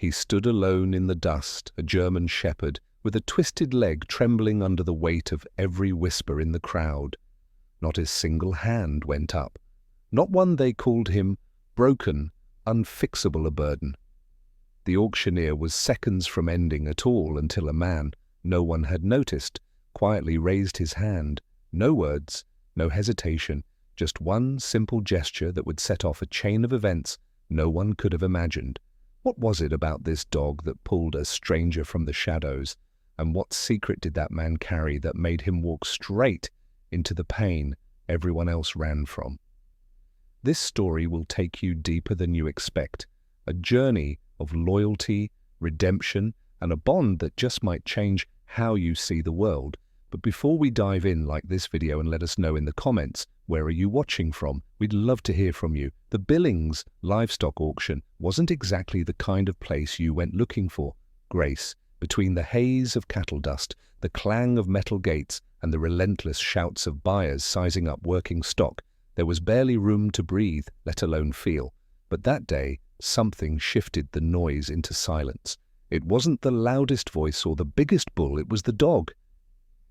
He stood alone in the dust, a German shepherd, with a twisted leg trembling under the weight of every whisper in the crowd. Not a single hand went up. Not one. They called him broken, unfixable a burden. The auctioneer was seconds from ending it all until a man, no one had noticed, quietly raised his hand. No words, no hesitation, just one simple gesture that would set off a chain of events no one could have imagined. What was it about this dog that pulled a stranger from the shadows? And what secret did that man carry that made him walk straight into the pain everyone else ran from? This story will take you deeper than you expect, a journey of loyalty, redemption, and a bond that just might change how you see the world. But before we dive in, like this video and let us know in the comments, where are you watching from? We'd love to hear from you. The Billings livestock auction wasn't exactly the kind of place you went looking for. Grace, between the haze of cattle dust, the clang of metal gates, and the relentless shouts of buyers sizing up working stock, there was barely room to breathe, let alone feel. But that day, something shifted the noise into silence. It wasn't the loudest voice or the biggest bull, it was the dog.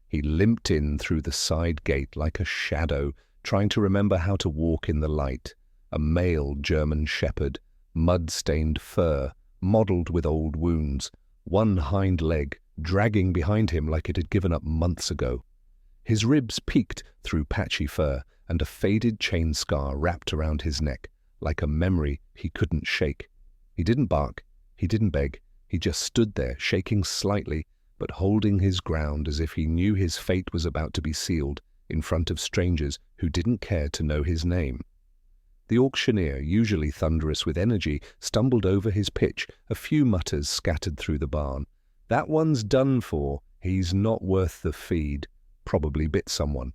He limped in through the side gate like a shadow, trying to remember how to walk in the light. A male German shepherd, mud-stained fur, mottled with old wounds, one hind leg dragging behind him like it had given up months ago. His ribs peeked through patchy fur, and a faded chain scar wrapped around his neck, like a memory he couldn't shake. He didn't bark, he didn't beg, he just stood there, shaking slightly, but holding his ground as if he knew his fate was about to be sealed in front of strangers who didn't care to know his name. The auctioneer, usually thunderous with energy, stumbled over his pitch, a few mutters scattered through the barn. That one's done for, he's not worth the feed, probably bit someone.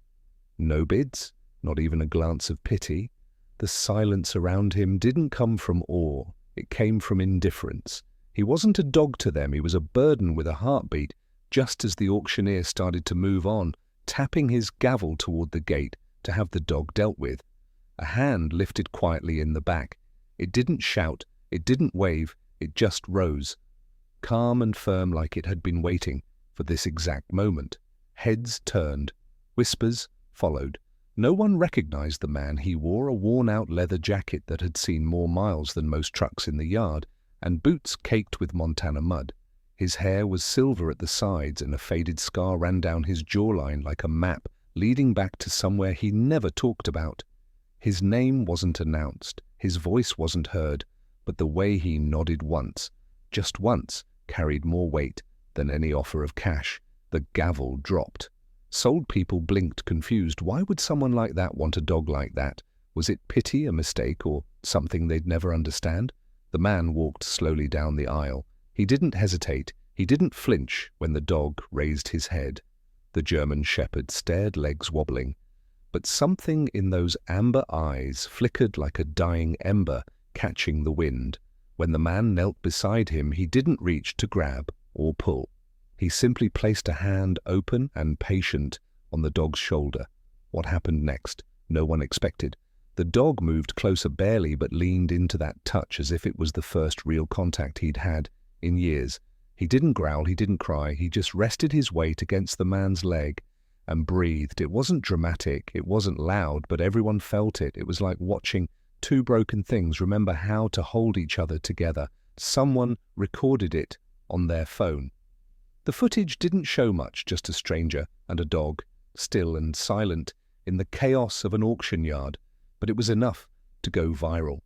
No bids? Not even a glance of pity? The silence around him didn't come from awe, it came from indifference. He wasn't a dog to them, he was a burden with a heartbeat, just as the auctioneer started to move on, tapping his gavel toward the gate to have the dog dealt with. A hand lifted quietly in the back. It didn't shout, it didn't wave, it just rose, calm and firm like it had been waiting for this exact moment. Heads turned, whispers followed. No one recognized the man. He wore a worn-out leather jacket that had seen more miles than most trucks in the yard, and boots caked with Montana mud. His hair was silver at the sides, and a faded scar ran down his jawline like a map leading back to somewhere he never talked about. His name wasn't announced, his voice wasn't heard, but the way he nodded once, just once, carried more weight than any offer of cash. The gavel dropped. Sold people blinked, confused. Why would someone like that want a dog like that? Was it pity, a mistake, or something they'd never understand? The man walked slowly down the aisle. He didn't hesitate. He didn't flinch when the dog raised his head. The German shepherd stared, legs wobbling. But something in those amber eyes flickered like a dying ember catching the wind. When the man knelt beside him, he didn't reach to grab or pull. He simply placed a hand, open and patient, on the dog's shoulder. What happened next? No one expected. The dog moved closer barely, but leaned into that touch as if it was the first real contact he'd had in years. He didn't growl, he didn't cry, he just rested his weight against the man's leg and breathed. It wasn't dramatic, it wasn't loud, but everyone felt it. It was like watching two broken things remember how to hold each other together. Someone recorded it on their phone. The footage didn't show much, just a stranger and a dog, still and silent, in the chaos of an auction yard, but it was enough to go viral.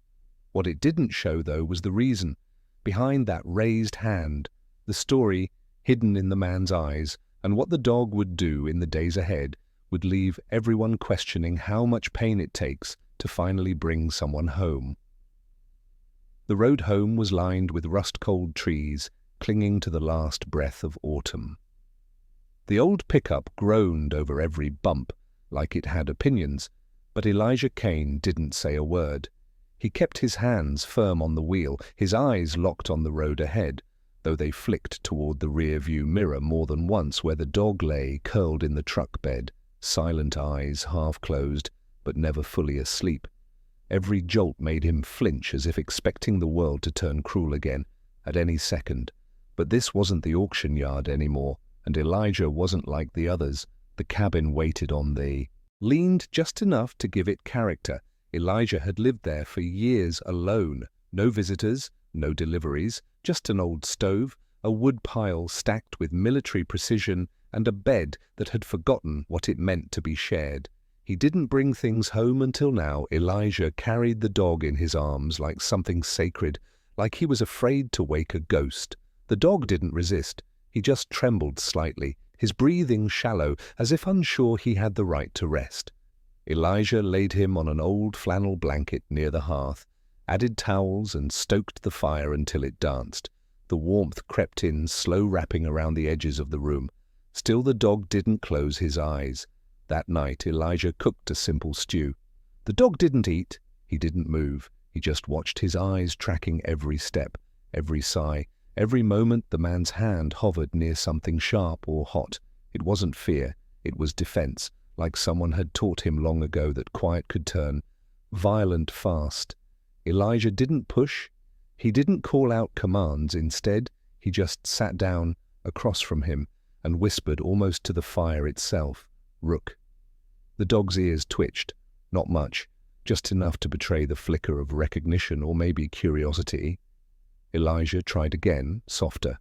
What it didn't show, though, was the reason behind that raised hand, the story hidden in the man's eyes, and what the dog would do in the days ahead would leave everyone questioning how much pain it takes to finally bring someone home. The road home was lined with rust-cold trees, clinging to the last breath of autumn. The old pickup groaned over every bump, like it had opinions, but Elijah Kane didn't say a word. He kept his hands firm on the wheel, his eyes locked on the road ahead, though they flicked toward the rear-view mirror more than once where the dog lay curled in the truck bed, silent eyes half-closed, but never fully asleep. Every jolt made him flinch as if expecting the world to turn cruel again, at any second. But this wasn't the auction yard anymore, and Elijah wasn't like the others. The cabin waited on thee. Leaned just enough to give it character. Elijah had lived there for years alone. No visitors, no deliveries, just an old stove, a wood pile stacked with military precision, and a bed that had forgotten what it meant to be shared. He didn't bring things home until now. Elijah carried the dog in his arms like something sacred, like he was afraid to wake a ghost. The dog didn't resist. He just trembled slightly, his breathing shallow, as if unsure he had the right to rest. Elijah laid him on an old flannel blanket near the hearth, added towels and stoked the fire until it danced. The warmth crept in, slow wrapping around the edges of the room. Still the dog didn't close his eyes. That night Elijah cooked a simple stew. The dog didn't eat. He didn't move. He just watched, his eyes tracking every step, every sigh. Every moment the man's hand hovered near something sharp or hot. It wasn't fear. It was defense, like someone had taught him long ago that quiet could turn violent fast. Elijah didn't push. He didn't call out commands. Instead, he just sat down across from him and whispered almost to the fire itself, "Rook." The dog's ears twitched. Not much, just enough to betray the flicker of recognition or maybe curiosity. Elijah tried again, softer.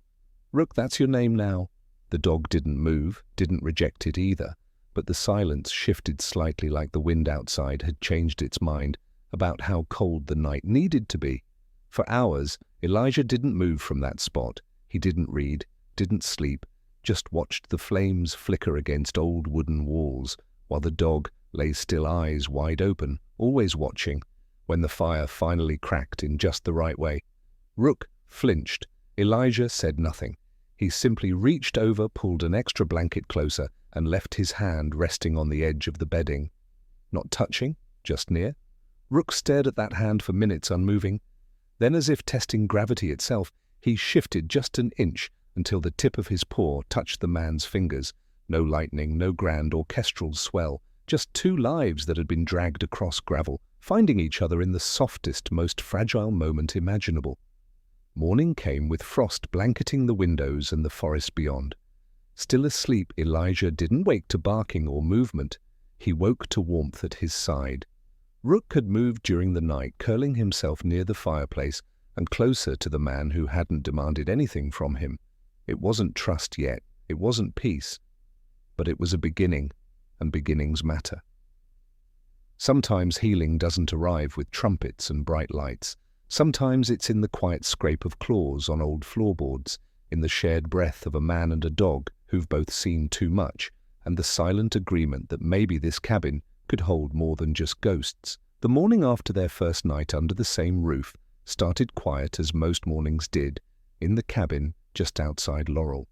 "Rook, that's your name now." The dog didn't move, didn't reject it either, but the silence shifted slightly, like the wind outside had changed its mind about how cold the night needed to be. For hours, Elijah didn't move from that spot. He didn't read, didn't sleep, just watched the flames flicker against old wooden walls, while the dog lay still, eyes wide open, always watching. When the fire finally cracked in just the right way, Rook flinched. Elijah said nothing. He simply reached over, pulled an extra blanket closer, and left his hand resting on the edge of the bedding. Not touching, just near. Rook stared at that hand for minutes, unmoving. Then, as if testing gravity itself, he shifted just an inch until the tip of his paw touched the man's fingers. No lightning, no grand orchestral swell, just two lives that had been dragged across gravel, finding each other in the softest, most fragile moment imaginable. Morning came with frost blanketing the windows and the forest beyond. Still asleep, Elijah didn't wake to barking or movement. He woke to warmth at his side. Rook had moved during the night, curling himself near the fireplace and closer to the man who hadn't demanded anything from him. It wasn't trust yet, it wasn't peace, but it was a beginning, and beginnings matter. Sometimes healing doesn't arrive with trumpets and bright lights. Sometimes it's in the quiet scrape of claws on old floorboards, in the shared breath of a man and a dog who've both seen too much, and the silent agreement that maybe this cabin could hold more than just ghosts. The morning after their first night under the same roof started quiet as most mornings did, in the cabin just outside Laurel.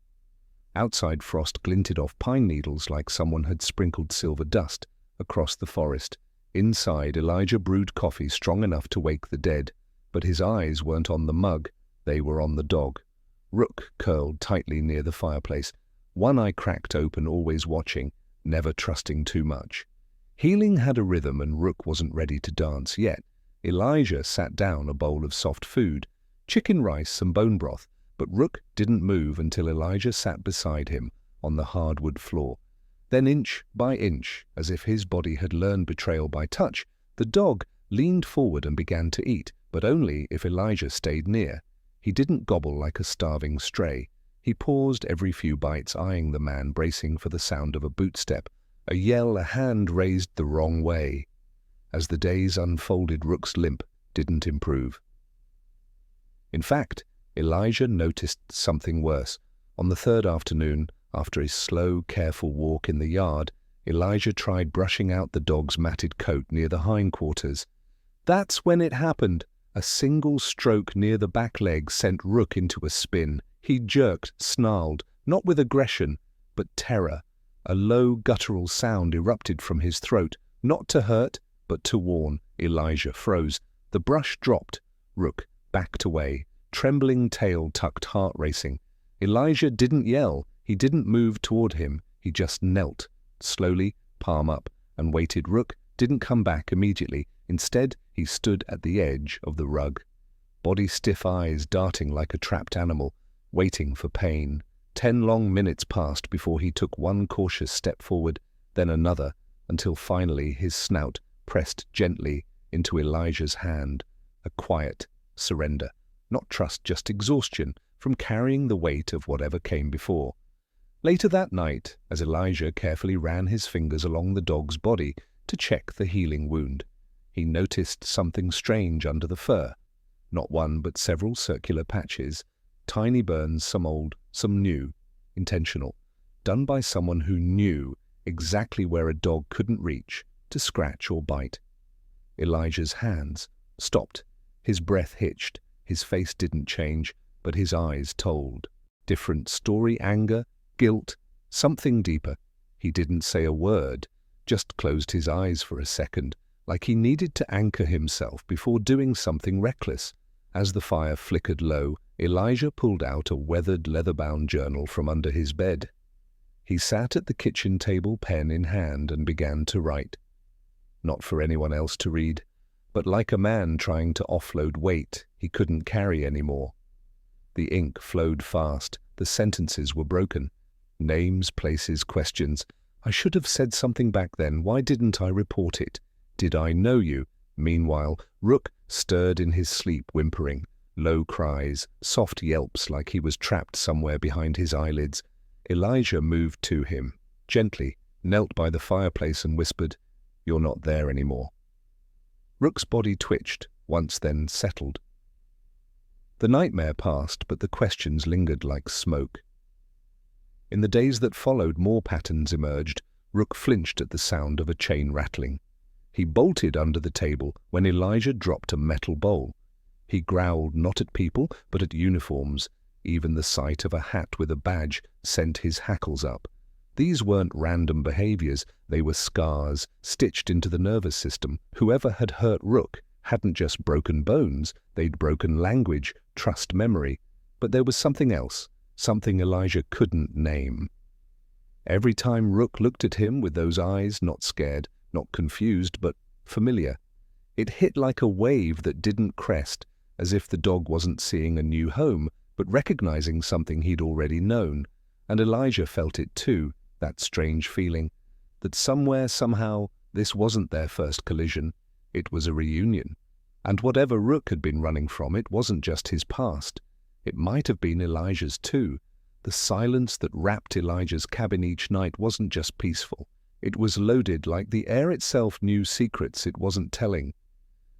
Outside, frost glinted off pine needles like someone had sprinkled silver dust across the forest. Inside, Elijah brewed coffee strong enough to wake the dead, but his eyes weren't on the mug, they were on the dog. Rook curled tightly near the fireplace, one eye cracked open, always watching, never trusting too much. Healing had a rhythm, and Rook wasn't ready to dance yet. Elijah sat down, a bowl of soft food, chicken rice, some bone broth, but Rook didn't move until Elijah sat beside him on the hardwood floor. Then, inch by inch, as if his body had learned betrayal by touch, the dog leaned forward and began to eat, but only if Elijah stayed near. He didn't gobble like a starving stray. He paused every few bites, eyeing the man, bracing for the sound of a bootstep, a yell, a hand raised the wrong way. As the days unfolded, Rook's limp didn't improve. In fact, Elijah noticed something worse. On the third afternoon, after his slow, careful walk in the yard, Elijah tried brushing out the dog's matted coat near the hindquarters. That's when it happened. A single stroke near the back leg sent Rook into a spin. He jerked, snarled, not with aggression, but terror. A low, guttural sound erupted from his throat, not to hurt, but to warn. Elijah froze. The brush dropped. Rook backed away, trembling tail tucked, heart racing. Elijah didn't yell. He didn't move toward him. He just knelt, slowly, palm up, and waited. Rook didn't come back immediately. Instead, he stood at the edge of the rug. body stiff, eyes darting like a trapped animal, waiting for pain. 10 long minutes passed before he took one cautious step forward, then another, until finally his snout pressed gently into Elijah's hand. A quiet surrender. Not trust, just exhaustion from carrying the weight of whatever came before. Later that night, as Elijah carefully ran his fingers along the dog's body to check the healing wound, he noticed something strange under the fur. Not one, but several circular patches, tiny burns, some old, some new, intentional, done by someone who knew exactly where a dog couldn't reach to scratch or bite. Elijah's hands stopped, his breath hitched, his face didn't change, but his eyes told. Different story, anger, guilt, something deeper. He didn't say a word, just closed his eyes for a second, like he needed to anchor himself before doing something reckless. As the fire flickered low, Elijah pulled out a weathered leather-bound journal from under his bed. He sat at the kitchen table, pen in hand, and began to write. Not for anyone else to read, but like a man trying to offload weight he couldn't carry anymore. The ink flowed fast, the sentences were broken. Names, places, questions. I should have said something back then. Why didn't I report it? Did I know you? Meanwhile, Rook stirred in his sleep, whimpering. Low cries, soft yelps like he was trapped somewhere behind his eyelids. Elijah moved to him, gently, knelt by the fireplace and whispered, "You're not there anymore." Rook's body twitched, once then settled. The nightmare passed, but the questions lingered like smoke. In the days that followed, more patterns emerged. Rook flinched at the sound of a chain rattling. He bolted under the table when Elijah dropped a metal bowl. He growled not at people, but at uniforms. Even the sight of a hat with a badge sent his hackles up. These weren't random behaviors, they were scars stitched into the nervous system. Whoever had hurt Rook hadn't just broken bones, they'd broken language, trust, memory. But there was something else, something Elijah couldn't name. Every time Rook looked at him with those eyes, not scared, not confused, but familiar, it hit like a wave that didn't crest, as if the dog wasn't seeing a new home, but recognizing something he'd already known. And Elijah felt it too, that strange feeling, that somewhere, somehow, this wasn't their first collision, it was a reunion. And whatever Rook had been running from, it wasn't just his past. It might have been Elijah's too. The silence that wrapped Elijah's cabin each night wasn't just peaceful. It was loaded, like the air itself knew secrets it wasn't telling.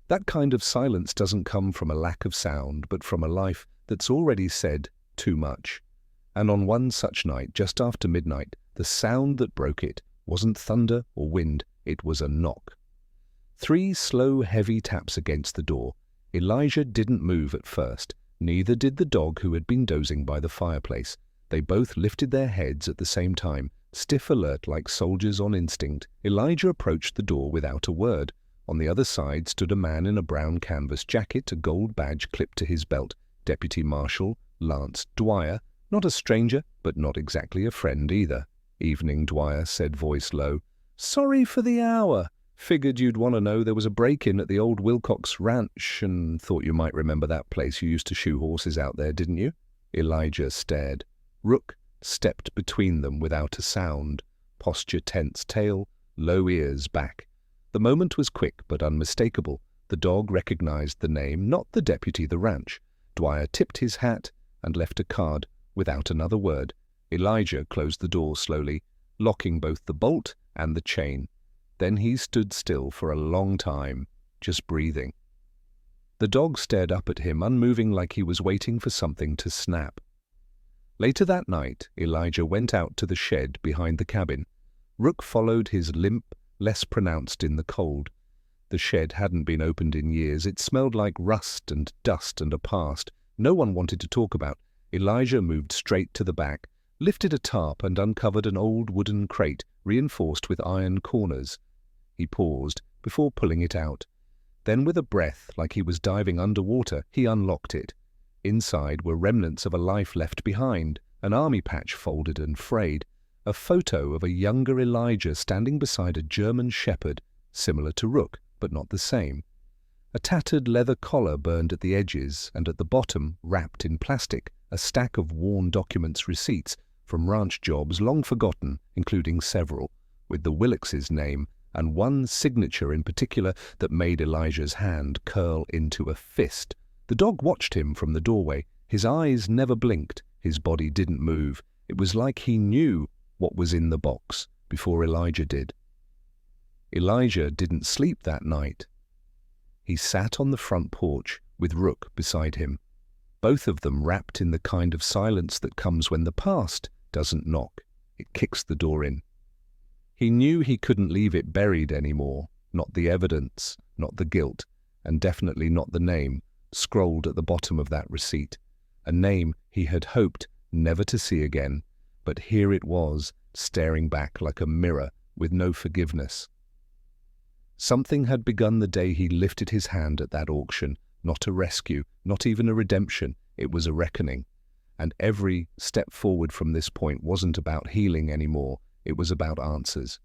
That kind of silence doesn't come from a lack of sound, but from a life that's already said too much. And on one such night, just after midnight, the sound that broke it wasn't thunder or wind, it was a knock. 3 slow, heavy taps against the door. Elijah didn't move at first, neither did the dog who had been dozing by the fireplace. They both lifted their heads at the same time, stiff alert like soldiers on instinct. Elijah approached the door without a word. On the other side stood a man in a brown canvas jacket, a gold badge clipped to his belt. Deputy Marshal Lance Dwyer, not a stranger, but not exactly a friend either. "Evening, Dwyer," said, voice low. "Sorry for the hour. Figured you'd want to know there was a break-in at the old Wilcox Ranch and thought you might remember that place you used to shoe horses out there, didn't you?" Elijah stared. Rook stepped between them without a sound, posture tense, tail, low, ears back. The moment was quick but unmistakable. The dog recognized the name, not the deputy, the ranch. Dwyer tipped his hat and left a card without another word. Elijah closed the door slowly, locking both the bolt and the chain. Then he stood still for a long time, just breathing. The dog stared up at him, unmoving, like he was waiting for something to snap. Later that night, Elijah went out to the shed behind the cabin. Rook followed, his limp less pronounced in the cold. The shed hadn't been opened in years. It smelled like rust and dust and a past no one wanted to talk about. Elijah moved straight to the back, lifted a tarp and uncovered an old wooden crate reinforced with iron corners. He paused before pulling it out. Then, with a breath like he was diving underwater, he unlocked it. Inside were remnants of a life left behind, an army patch folded and frayed, a photo of a younger Elijah standing beside a German shepherd, similar to Rook, but not the same. A tattered leather collar burned at the edges, and at the bottom, wrapped in plastic, a stack of worn documents receipts from ranch jobs long forgotten, including several, with the Willickses' name and one signature in particular that made Elijah's hand curl into a fist. The dog watched him from the doorway. His eyes never blinked. His body didn't move. It was like he knew what was in the box before Elijah did. Elijah didn't sleep that night. He sat on the front porch with Rook beside him, both of them wrapped in the kind of silence that comes when the past doesn't knock. It kicks the door in. He knew he couldn't leave it buried anymore, not the evidence, not the guilt, and definitely not the name scrolled at the bottom of that receipt, a name he had hoped never to see again, but here it was, staring back like a mirror with no forgiveness. Something had begun the day he lifted his hand at that auction, not a rescue, not even a redemption, it was a reckoning. And every step forward from this point wasn't about healing anymore, it was about answers.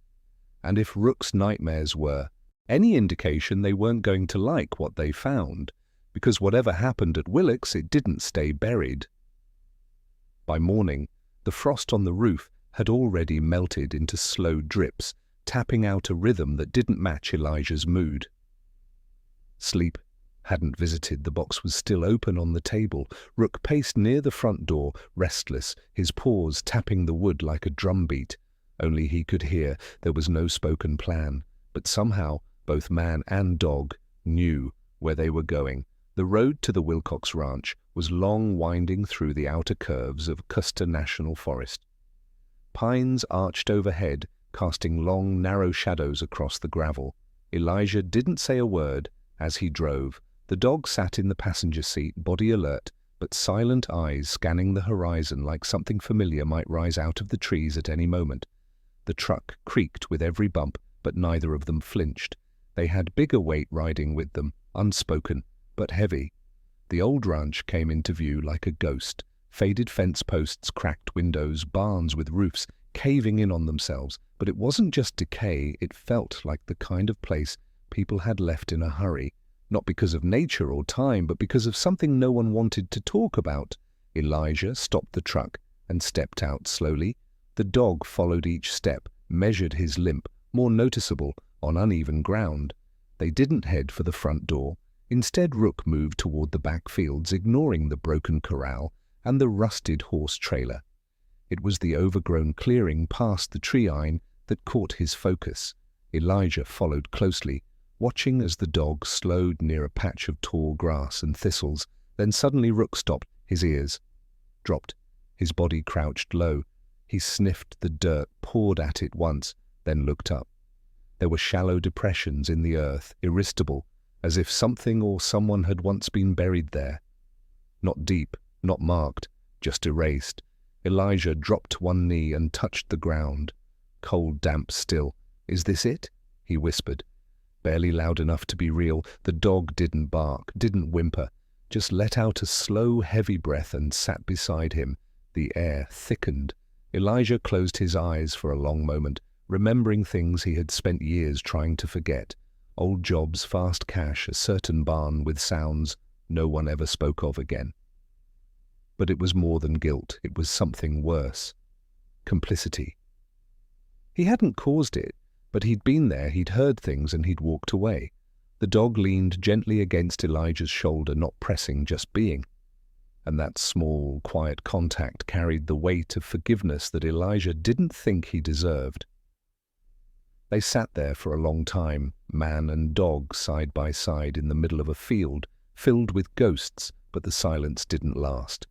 And if Rook's nightmares were any indication, they weren't going to like what they found, because whatever happened at Willick's, it didn't stay buried. By morning, the frost on the roof had already melted into slow drips, tapping out a rhythm that didn't match Elijah's mood. Sleep hadn't visited. The box was still open on the table. Rook paced near the front door, restless, his paws tapping the wood like a drumbeat. Only he could hear. There was no spoken plan, but somehow both man and dog knew where they were going. The road to the Wilcox Ranch was long, winding through the outer curves of Custer National Forest. Pines arched overhead, casting long, narrow shadows across the gravel. Elijah didn't say a word as he drove. The dog sat in the passenger seat, body alert, but silent eyes scanning the horizon like something familiar might rise out of the trees at any moment. The truck creaked with every bump, but neither of them flinched. They had bigger weight riding with them, unspoken, but heavy. The old ranch came into view like a ghost. Faded fence posts, cracked windows, barns with roofs caving in on themselves. But it wasn't just decay, it felt like the kind of place people had left in a hurry, not because of nature or time, but because of something no one wanted to talk about. Elijah stopped the truck and stepped out slowly. The dog followed each step, measured his limp, more noticeable, on uneven ground. They didn't head for the front door. Instead, Rook moved toward the back fields, ignoring the broken corral and the rusted horse trailer. It was the overgrown clearing past the tree line that caught his focus. Elijah followed closely, watching as the dog slowed near a patch of tall grass and thistles. Then suddenly Rook stopped. His ears dropped. His body crouched low. He sniffed the dirt, pawed at it once, then looked up. There were shallow depressions in the earth, irresistible, as if something or someone had once been buried there. Not deep, not marked, just erased. Elijah dropped one knee and touched the ground. Cold, damp, still. "Is this it?" he whispered. Barely loud enough to be real. The dog didn't bark, didn't whimper, just let out a slow, heavy breath and sat beside him. The air thickened. Elijah closed his eyes for a long moment, remembering things he had spent years trying to forget. Old jobs, fast cash, a certain barn with sounds no one ever spoke of again. But it was more than guilt. It was something worse. Complicity. He hadn't caused it, but he'd been there, he'd heard things, and he'd walked away. The dog leaned gently against Elijah's shoulder, not pressing, just being. And that small, quiet contact carried the weight of forgiveness that Elijah didn't think he deserved. They sat there for a long time, man and dog side by side in the middle of a field, filled with ghosts, but the silence didn't last.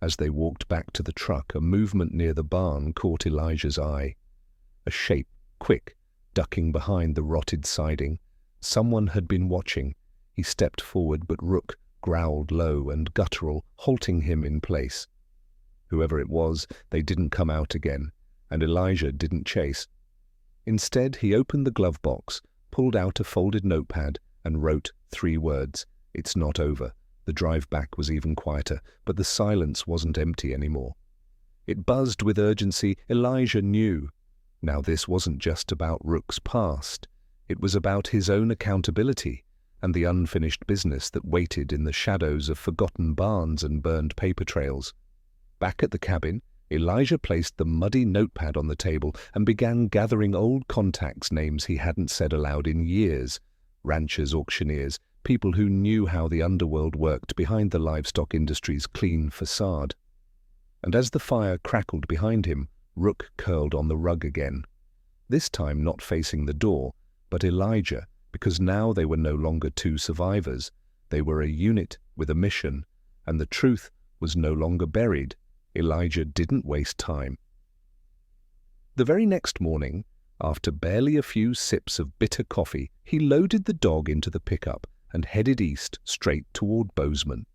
As they walked back to the truck, a movement near the barn caught Elijah's eye. A shape, quick, ducking behind the rotted siding. Someone had been watching. He stepped forward, but Rook growled low and guttural, halting him in place. Whoever it was, they didn't come out again, and Elijah didn't chase. Instead, he opened the glove box, pulled out a folded notepad, and wrote 3 words. "It's not over." The drive back was even quieter, but the silence wasn't empty anymore. It buzzed with urgency. Elijah knew. Now this wasn't just about Rook's past. It was about his own accountability. and the unfinished business that waited in the shadows of forgotten barns and burned paper trails. Back at the cabin, Elijah placed the muddy notepad on the table and began gathering old contacts' names he hadn't said aloud in years. Ranchers, auctioneers, people who knew how the underworld worked behind the livestock industry's clean facade. And as the fire crackled behind him, Rook curled on the rug again. This time not facing the door, but Elijah, because now they were no longer two survivors. They were a unit with a mission, and the truth was no longer buried. Elijah didn't waste time. The very next morning, after barely a few sips of bitter coffee, he loaded the dog into the pickup and headed east straight toward Bozeman.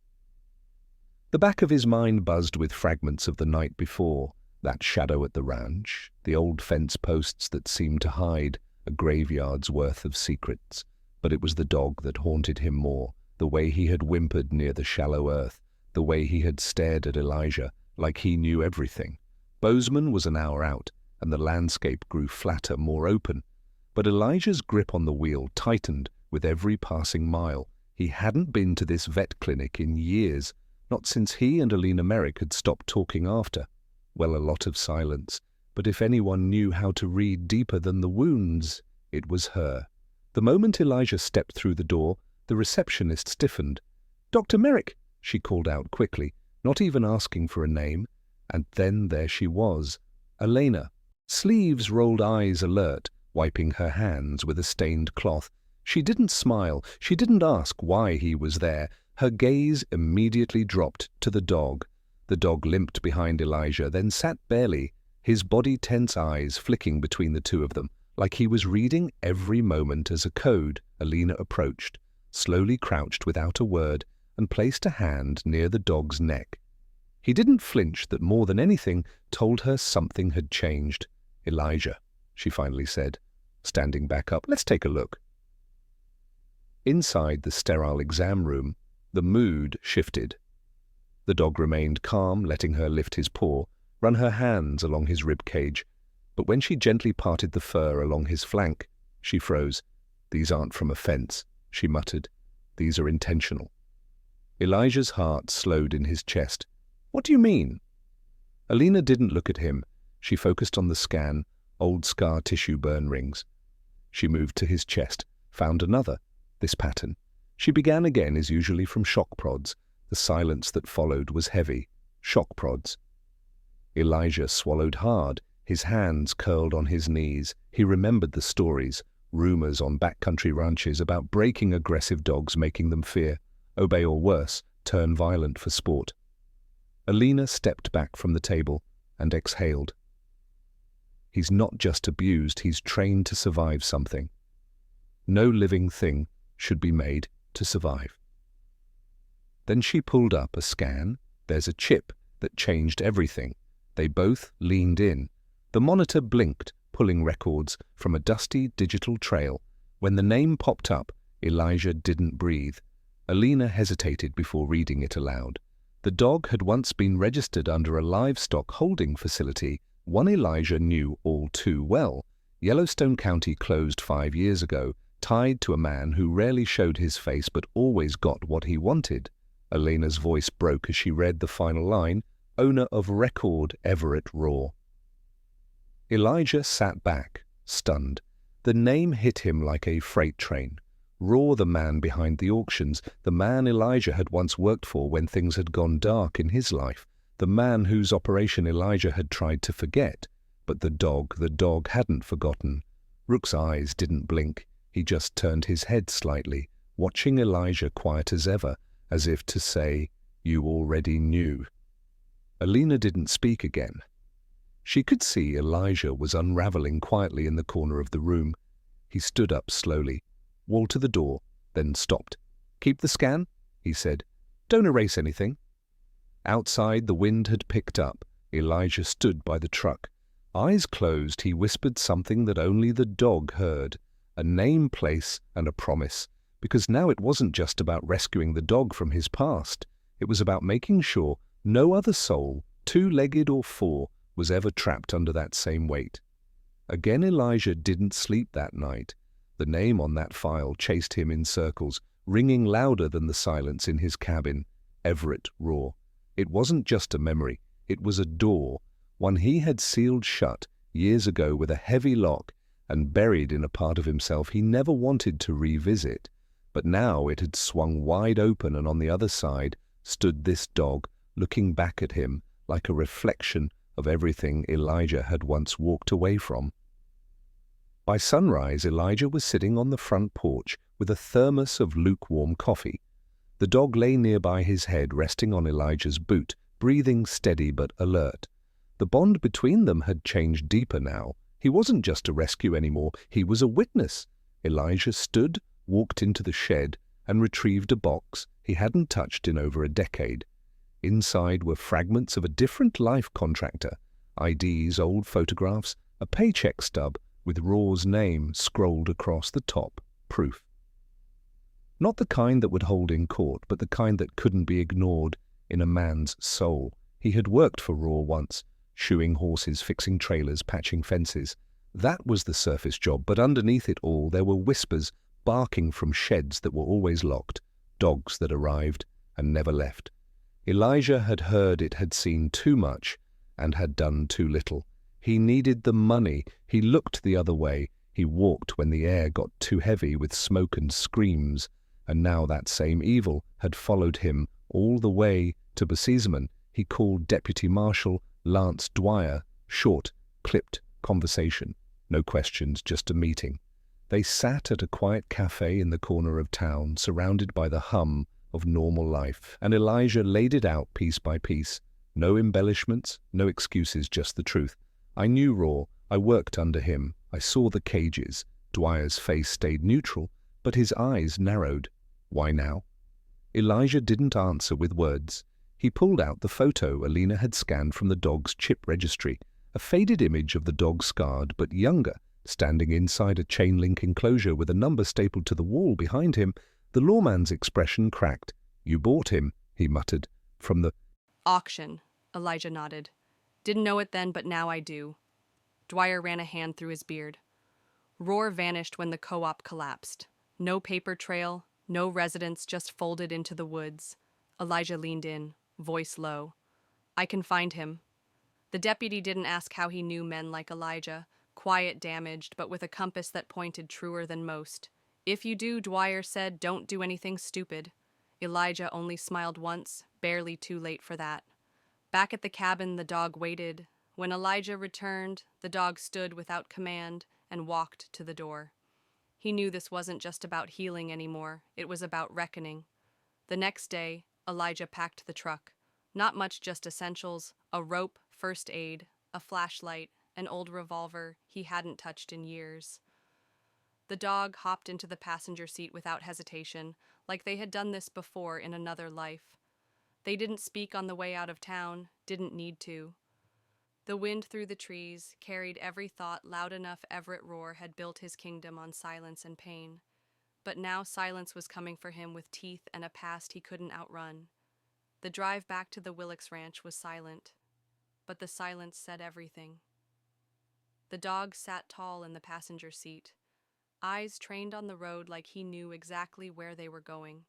The back of his mind buzzed with fragments of the night before, that shadow at the ranch, the old fence posts that seemed to hide a graveyard's worth of secrets. But it was the dog that haunted him more, the way he had whimpered near the shallow earth, the way he had stared at Elijah like he knew everything. Bozeman was an hour out, and the landscape grew flatter, more open. But Elijah's grip on the wheel tightened with every passing mile. He hadn't been to this vet clinic in years, not since he and Alina Merrick had stopped talking after. Well, a lot of silence, but if anyone knew how to read deeper than the wounds, it was her. The moment Elijah stepped through the door, the receptionist stiffened. "Dr. Merrick," she called out quickly, not even asking for a name, and then there she was, Elena, sleeves rolled, eyes alert, wiping her hands with a stained cloth. She didn't smile, she didn't ask why he was there. Her gaze immediately dropped to the dog. The dog limped behind Elijah, then sat barely, his body tense, eyes flicking between the two of them, like he was reading every moment as a code. Alina approached, slowly crouched without a word, and placed a hand near the dog's neck. He didn't flinch, that more than anything told her something had changed. "Elijah," she finally said, standing back up, "let's take a look." Inside the sterile exam room, the mood shifted. The dog remained calm, letting her lift his paw, run her hands along his rib cage. But when she gently parted the fur along his flank, she froze. "These aren't from a fence," she muttered. "These are intentional." Elijah's heart slowed in his chest. "What do you mean?" Alina didn't look at him. She focused on the scan, old scar tissue burn rings. She moved to his chest, found another, this pattern. She began again, as usually, from shock prods. The silence that followed was heavy. Shock prods. Elijah swallowed hard, his hands curled on his knees. He remembered the stories, rumors on backcountry ranches about breaking aggressive dogs, making them fear, obey, or worse, turn violent for sport. Alina stepped back from the table and exhaled. He's not just abused, he's trained to survive something. No living thing should be made to survive. Then she pulled up a scan. There's a chip that changed everything. They both leaned in. The monitor blinked, pulling records from a dusty digital trail. When the name popped up, Elijah didn't breathe. Alina hesitated before reading it aloud. The dog had once been registered under a livestock holding facility, one Elijah knew all too well. Yellowstone County closed 5 years ago, tied to a man who rarely showed his face but always got what he wanted. Alina's voice broke as she read the final line, "Owner of record Everett Raw." Elijah sat back, stunned. The name hit him like a freight train. Raw, the man behind the auctions, the man Elijah had once worked for when things had gone dark in his life, the man whose operation Elijah had tried to forget. But the dog hadn't forgotten. Rook's eyes didn't blink. He just turned his head slightly, watching Elijah quiet as ever, as if to say, "You already knew." Alina didn't speak again. She could see Elijah was unraveling quietly in the corner of the room. He stood up slowly, walked to the door, then stopped. "Keep the scan," he said. "Don't erase anything." Outside, the wind had picked up. Elijah stood by the truck. Eyes closed, he whispered something that only the dog heard. A name, place, and a promise. Because now it wasn't just about rescuing the dog from his past. It was about making sure no other soul, two-legged or four, was ever trapped under that same weight. Again, Elijah didn't sleep that night. The name on that file chased him in circles, ringing louder than the silence in his cabin. Everett Raw. It wasn't just a memory, it was a door, one he had sealed shut years ago with a heavy lock and buried in a part of himself he never wanted to revisit. But now it had swung wide open, and on the other side stood this dog, looking back at him like a reflection of everything Elijah had once walked away from. By sunrise, Elijah was sitting on the front porch with a thermos of lukewarm coffee. The dog lay nearby his head, resting on Elijah's boot, breathing steady but alert. The bond between them had changed deeper now. He wasn't just a rescue anymore, he was a witness. Elijah stood, walked into the shed, and retrieved a box he hadn't touched in over a decade. Inside were fragments of a different life contractor, IDs, old photographs, a paycheck stub with Raw's name scrolled across the top, proof. Not the kind that would hold in court, but the kind that couldn't be ignored in a man's soul. He had worked for Raw once, shoeing horses, fixing trailers, patching fences. That was the surface job, but underneath it all there were whispers barking from sheds that were always locked, dogs that arrived and never left. Elijah had heard it, had seen too much, and had done too little. He needed the money. He looked the other way. He walked when the air got too heavy with smoke and screams, and now that same evil had followed him all the way to Boseman. He called Deputy Marshal Lance Dwyer. Short, clipped conversation. No questions, just a meeting. They sat at a quiet cafe in the corner of town, surrounded by the hum of normal life, and Elijah laid it out piece by piece. No embellishments, no excuses, just the truth. I knew Raw. I worked under him. I saw the cages. Dwyer's face stayed neutral, but his eyes narrowed. Why now? Elijah didn't answer with words. He pulled out the photo Alina had scanned from the dog's chip registry, a faded image of the dog, scarred but younger, standing inside a chain-link enclosure with a number stapled to the wall behind him. The lawman's expression cracked. "You bought him," he muttered, from the Auction, Elijah nodded. Didn't know it then, but now I do. Dwyer ran a hand through his beard. Roar vanished when the co-op collapsed. No paper trail, no residence, just folded into the woods. Elijah leaned in, voice low. I can find him. The deputy didn't ask how he knew men like Elijah, quiet, damaged, but with a compass that pointed truer than most. If you do, Dwyer said, don't do anything stupid. Elijah only smiled once, barely too late for that. Back at the cabin, the dog waited. When Elijah returned, the dog stood without command and walked to the door. He knew this wasn't just about healing anymore, it was about reckoning. The next day, Elijah packed the truck. Not much, just essentials, a rope, first aid, a flashlight, an old revolver he hadn't touched in years. The dog hopped into the passenger seat without hesitation, like they had done this before in another life. They didn't speak on the way out of town, didn't need to. The wind through the trees carried every thought loud enough. Everett Roar had built his kingdom on silence and pain. But now silence was coming for him with teeth and a past he couldn't outrun. The drive back to the Willix Ranch was silent, but the silence said everything. The dog sat tall in the passenger seat, eyes trained on the road like he knew exactly where they were going.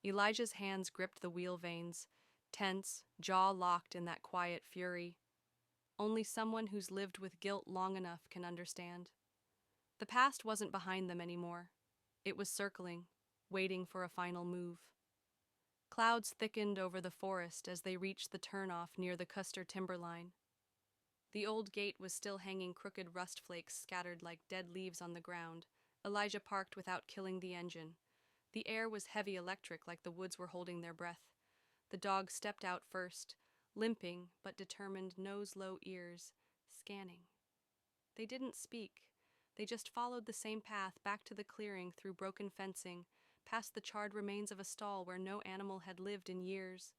Elijah's hands gripped the wheel veins, tense, jaw locked in that quiet fury. Only someone who's lived with guilt long enough can understand. The past wasn't behind them anymore. It was circling, waiting for a final move. Clouds thickened over the forest as they reached the turnoff near the Custer timberline. The old gate was still hanging, crooked rust flakes scattered like dead leaves on the ground. Elijah parked without killing the engine. The air was heavy, electric, like the woods were holding their breath. The dog stepped out first, limping but determined, nose low, ears scanning. They didn't speak. They just followed the same path back to the clearing, through broken fencing, past the charred remains of a stall where no animal had lived in years.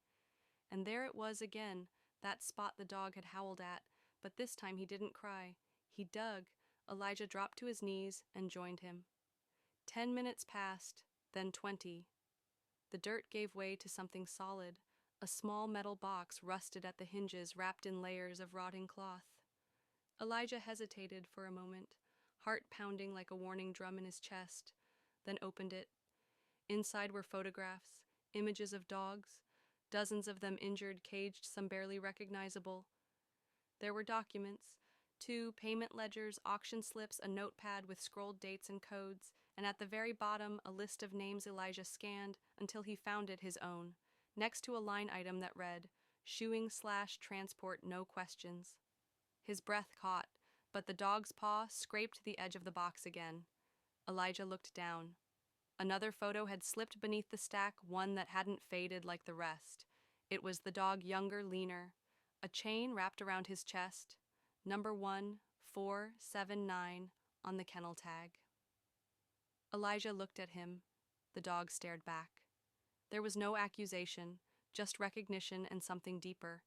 And there it was again, that spot the dog had howled at, but this time he didn't cry. He dug. Elijah dropped to his knees and joined him. 10 minutes passed, then 20. The dirt gave way to something solid, a small metal box rusted at the hinges, wrapped in layers of rotting cloth. Elijah hesitated for a moment, heart pounding like a warning drum in his chest, then opened it. Inside were photographs, images of dogs, dozens of them injured, caged, some barely recognizable. There were documents, two payment ledgers, auction slips, a notepad with scrolled dates and codes, and at the very bottom a list of names Elijah scanned until he found it his own, next to a line item that read, "Shoeing/transport, no questions." His breath caught, but the dog's paw scraped the edge of the box again. Elijah looked down. Another photo had slipped beneath the stack, one that hadn't faded like the rest. It was the dog, younger, leaner. A chain wrapped around his chest. Number 1479 on the kennel tag. Elijah looked at him. The dog stared back. There was no accusation, just recognition and something deeper,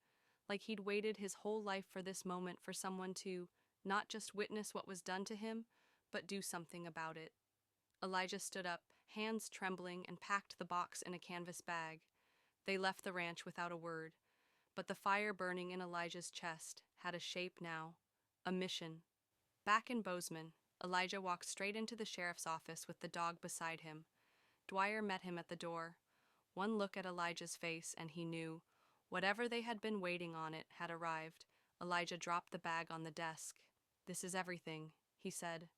like he'd waited his whole life for this moment, for someone to not just witness what was done to him, but do something about it. Elijah stood up, hands trembling, and packed the box in a canvas bag. They left the ranch without a word, but the fire burning in Elijah's chest had a shape now, a mission. Back in Bozeman, Elijah walked straight into the sheriff's office with the dog beside him. Dwyer met him at the door. One look at Elijah's face and he knew. Whatever they had been waiting on it had arrived. Elijah dropped the bag on the desk. "This is everything," he said.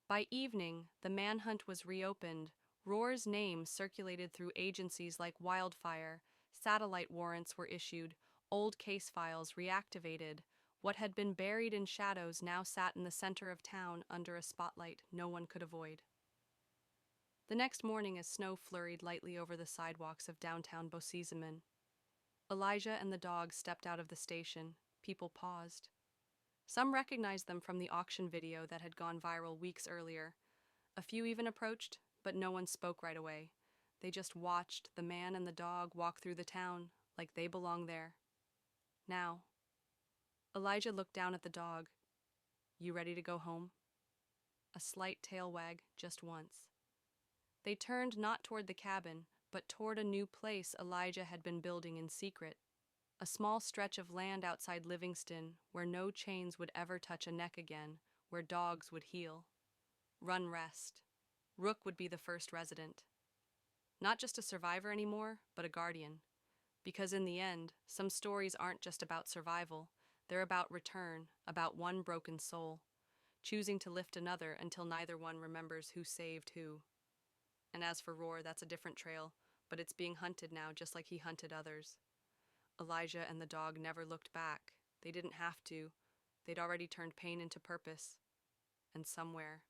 By evening, the manhunt was reopened. Roar's name circulated through agencies like wildfire. Satellite warrants were issued. Old case files reactivated. What had been buried in shadows now sat in the center of town under a spotlight no one could avoid. The next morning, as snow flurried lightly over the sidewalks of downtown Bozeman, Elijah and the dog stepped out of the station. People paused. Some recognized them from the auction video that had gone viral weeks earlier. A few even approached, but no one spoke right away. They just watched the man and the dog walk through the town like they belonged there. Now, Elijah looked down at the dog. "You ready to go home?" A slight tail wag, just once. They turned not toward the cabin, but toward a new place Elijah had been building in secret. A small stretch of land outside Livingston where no chains would ever touch a neck again, where dogs would heal. Run rest. Rook would be the first resident. Not just a survivor anymore, but a guardian. Because in the end, some stories aren't just about survival. They're about return, about one broken soul, choosing to lift another until neither one remembers who saved who. And as for Roar, that's a different trail, but it's being hunted now just like he hunted others. Elijah and the dog never looked back. They didn't have to. They'd already turned pain into purpose. And somewhere,